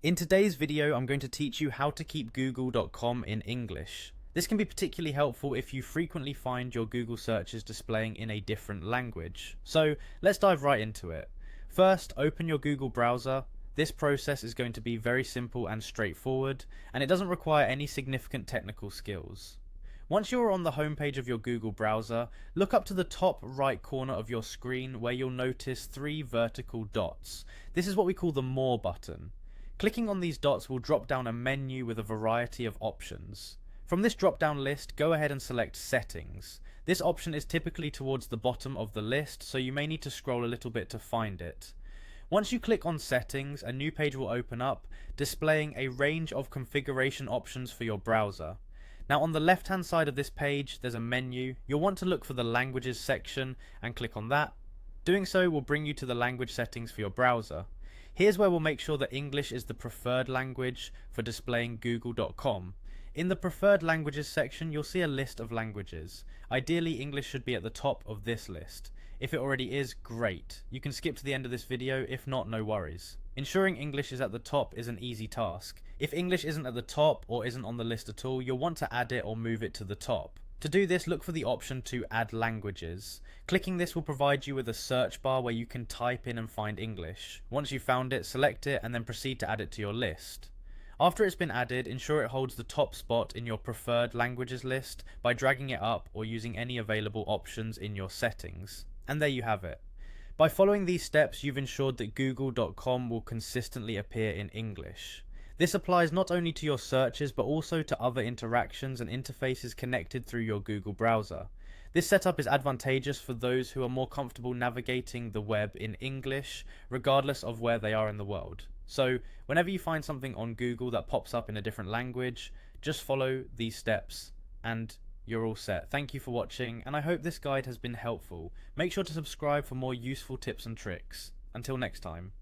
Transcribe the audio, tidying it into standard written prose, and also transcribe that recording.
In today's video, I'm going to teach you how to keep google.com in English. This can be particularly helpful if you frequently find your Google searches displaying in a different language. So let's dive right into it. First, open your Google browser. This process is going to be very simple and straightforward, and it doesn't require any significant technical skills. Once you're on the homepage of your Google browser, look up to the top right corner of your screen where you'll notice three vertical dots. This is what we call the More button. Clicking on these dots will drop down a menu with a variety of options. From this drop down list, go ahead and select Settings. This option is typically towards the bottom of the list, so you may need to scroll a little bit to find it. Once you click on Settings, a new page will open up, displaying a range of configuration options for your browser. Now on the left hand side of this page, there's a menu. You'll want to look for the Languages section and click on that. Doing so will bring you to the language settings for your browser. Here's where we'll make sure that English is the preferred language for displaying google.com. In the preferred languages section, you'll see a list of languages. Ideally, English should be at the top of this list. If it already is, great. You can skip to the end of this video, if not, no worries. Ensuring English is at the top is an easy task. If English isn't at the top or isn't on the list at all, you'll want to add it or move it to the top. To do this, look for the option to add languages. Clicking this will provide you with a search bar where you can type in and find English. Once you've found it, select it and then proceed to add it to your list. After it's been added, ensure it holds the top spot in your preferred languages list by dragging it up or using any available options in your settings. And there you have it. By following these steps, you've ensured that google.com will consistently appear in English. This applies not only to your searches but also to other interactions and interfaces connected through your Google browser. This setup is advantageous for those who are more comfortable navigating the web in English, regardless of where they are in the world. So, whenever you find something on Google that pops up in a different language, just follow these steps and you're all set. Thank you for watching, and I hope this guide has been helpful. Make sure to subscribe for more useful tips and tricks. Until next time.